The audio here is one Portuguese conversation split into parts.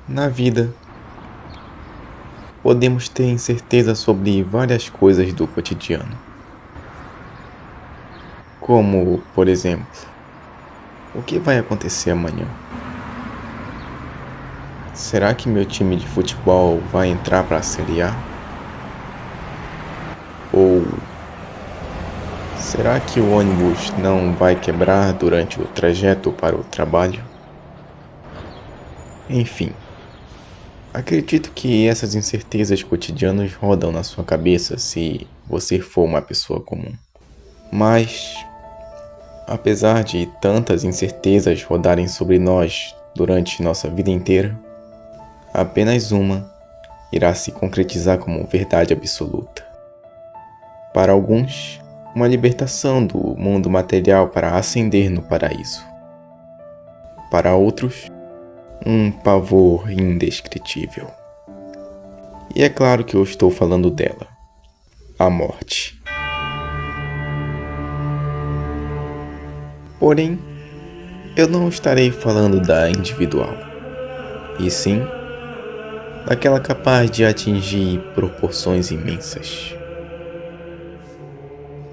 Na vida, podemos ter incerteza sobre várias coisas do cotidiano. Como, por exemplo, o que vai acontecer amanhã? Será que meu time de futebol vai entrar para a Série A? Ou será que o ônibus não vai quebrar durante o trajeto para o trabalho? Enfim, acredito que essas incertezas cotidianas rodam na sua cabeça se você for uma pessoa comum. Mas, apesar de tantas incertezas rodarem sobre nós durante nossa vida inteira, apenas uma irá se concretizar como verdade absoluta. Para alguns, uma libertação do mundo material para ascender no paraíso. Para outros, um pavor indescritível. E é claro que eu estou falando dela, a morte. Porém, eu não estarei falando da individual, e sim daquela capaz de atingir proporções imensas.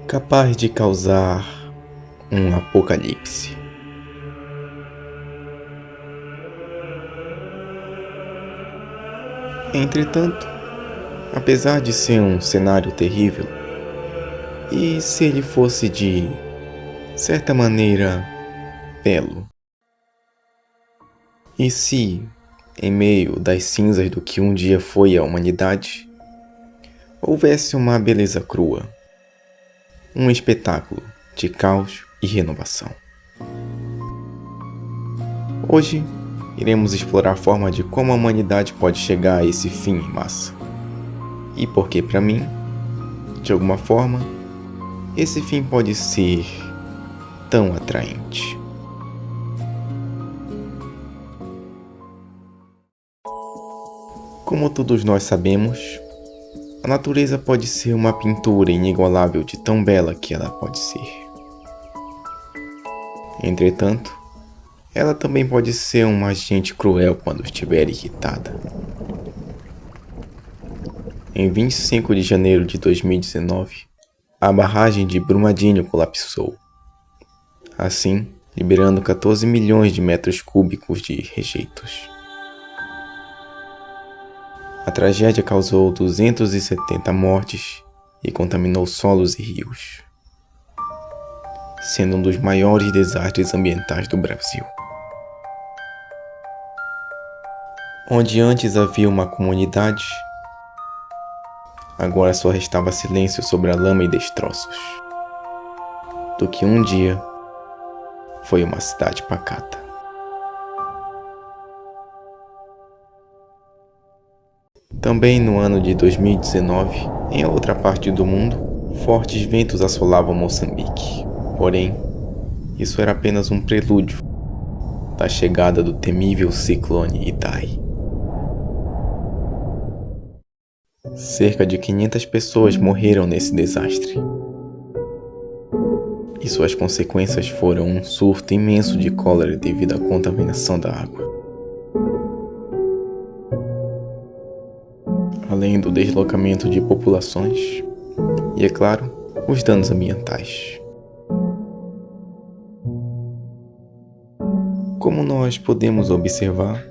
Capaz de causar um apocalipse. Entretanto, apesar de ser um cenário terrível, e se ele fosse de certa maneira belo? E se, em meio das cinzas do que um dia foi a humanidade, houvesse uma beleza crua, um espetáculo de caos e renovação? Hoje, iremos explorar a forma de como a humanidade pode chegar a esse fim em massa. E porque, para mim, de alguma forma, esse fim pode ser tão atraente. Como todos nós sabemos, a natureza pode ser uma pintura inigualável de tão bela que ela pode ser. Entretanto, ela também pode ser uma agente cruel quando estiver irritada. Em 25 de janeiro de 2019, a barragem de Brumadinho colapsou, assim liberando 14 milhões de metros cúbicos de rejeitos. A tragédia causou 270 mortes e contaminou solos e rios, sendo um dos maiores desastres ambientais do Brasil. Onde antes havia uma comunidade, agora só restava silêncio sobre a lama e destroços do que um dia foi uma cidade pacata. Também no ano de 2019, em outra parte do mundo, fortes ventos assolavam Moçambique. Porém, isso era apenas um prelúdio da chegada do temível ciclone Idai. Cerca de 500 pessoas morreram nesse desastre. E suas consequências foram um surto imenso de cólera devido à contaminação da água. Além do deslocamento de populações e, é claro, os danos ambientais. Como nós podemos observar,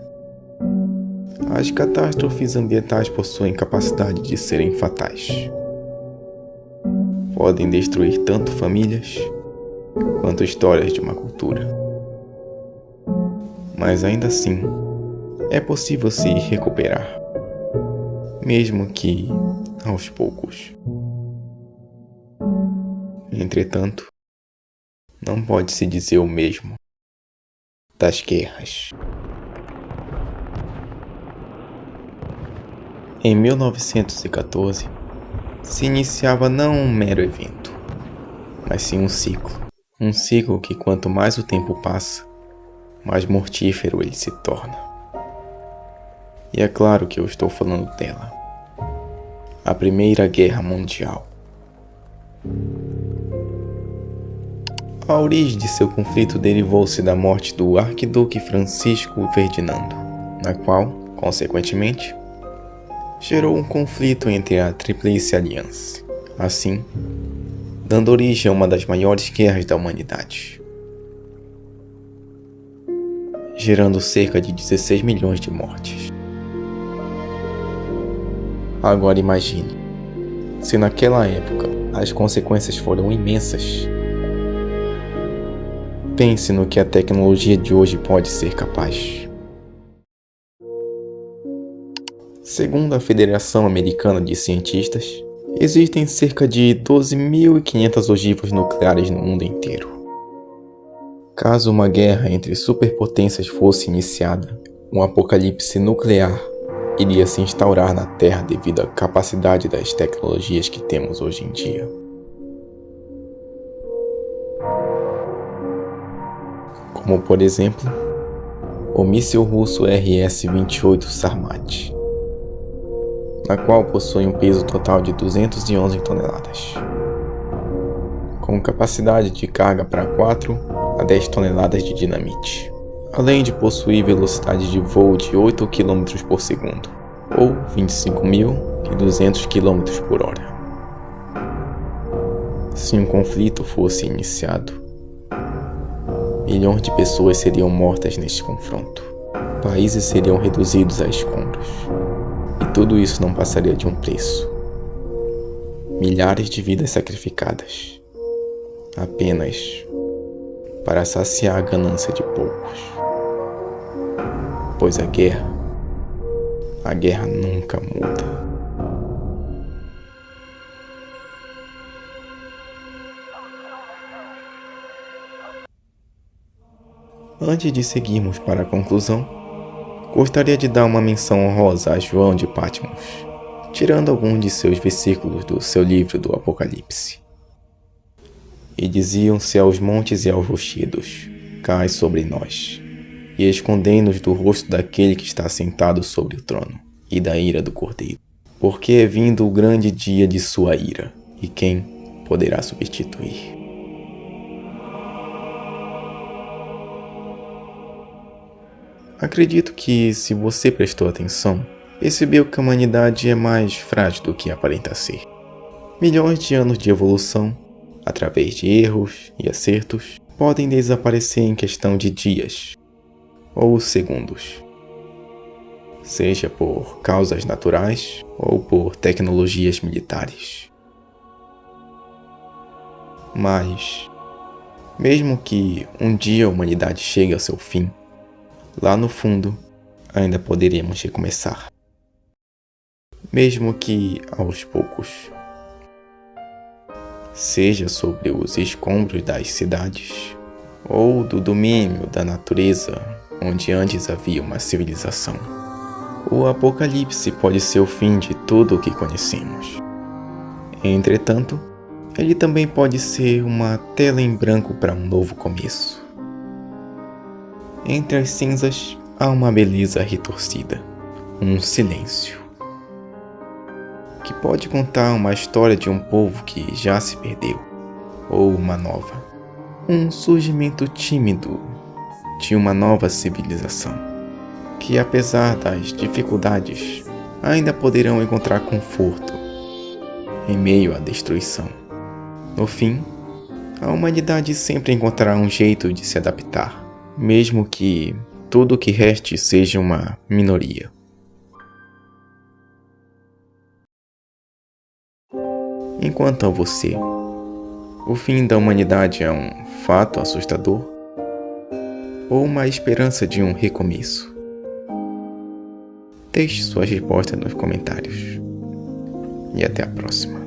as catástrofes ambientais possuem capacidade de serem fatais. Podem destruir tanto famílias quanto histórias de uma cultura. Mas ainda assim, é possível se recuperar, mesmo que aos poucos. Entretanto, não pode-se dizer o mesmo das guerras. Em 1914, se iniciava não um mero evento, mas sim um ciclo. Um ciclo que, quanto mais o tempo passa, mais mortífero ele se torna. E é claro que eu estou falando dela. A Primeira Guerra Mundial. A origem de seu conflito derivou-se da morte do arquiduque Francisco Ferdinando, na qual, Consequentemente, gerou um conflito entre a Tríplice Aliança, assim, dando origem a uma das maiores guerras da humanidade, gerando cerca de 16 milhões de mortes. Agora imagine, se naquela época as consequências foram imensas, pense no que a tecnologia de hoje pode ser capaz. Segundo a Federação Americana de Cientistas, existem cerca de 12.500 ogivas nucleares no mundo inteiro. Caso uma guerra entre superpotências fosse iniciada, um apocalipse nuclear iria se instaurar na Terra devido à capacidade das tecnologias que temos hoje em dia. Como, por exemplo, o míssil russo RS-28 Sarmat, na qual possui um peso total de 211 toneladas, com capacidade de carga para 4 a 10 toneladas de dinamite, além de possuir velocidade de voo de 8 km por segundo, ou 25.200 km por hora. Se um conflito fosse iniciado, milhões de pessoas seriam mortas neste confronto, países seriam reduzidos a escombros, e tudo isso não passaria de um preço. Milhares de vidas sacrificadas, apenas para saciar a ganância de poucos. Pois a guerra nunca muda. Antes de seguirmos para a conclusão, gostaria de dar uma menção honrosa a João de Patmos, tirando alguns de seus versículos do seu livro do Apocalipse. E diziam-se aos montes e aos rochedos: cai sobre nós, e escondei-nos do rosto daquele que está sentado sobre o trono, e da ira do Cordeiro. Porque é vindo o grande dia de sua ira, e quem poderá substituir? Acredito que, se você prestou atenção, percebeu que a humanidade é mais frágil do que aparenta ser. Milhões de anos de evolução, através de erros e acertos, podem desaparecer em questão de dias ou segundos, seja por causas naturais ou por tecnologias militares. Mas, mesmo que um dia a humanidade chegue ao seu fim, lá no fundo, ainda poderíamos recomeçar. Mesmo que aos poucos. Seja sobre os escombros das cidades, ou do domínio da natureza, onde antes havia uma civilização. O apocalipse pode ser o fim de tudo o que conhecemos. Entretanto, ele também pode ser uma tela em branco para um novo começo. Entre as cinzas há uma beleza retorcida, um silêncio, que pode contar uma história de um povo que já se perdeu, ou uma nova, um surgimento tímido de uma nova civilização, que apesar das dificuldades, ainda poderão encontrar conforto em meio à destruição. No fim, a humanidade sempre encontrará um jeito de se adaptar, mesmo que tudo o que reste seja uma minoria. Enquanto a você, o fim da humanidade é um fato assustador ou uma esperança de um recomeço? Deixe suas respostas nos comentários. E até a próxima.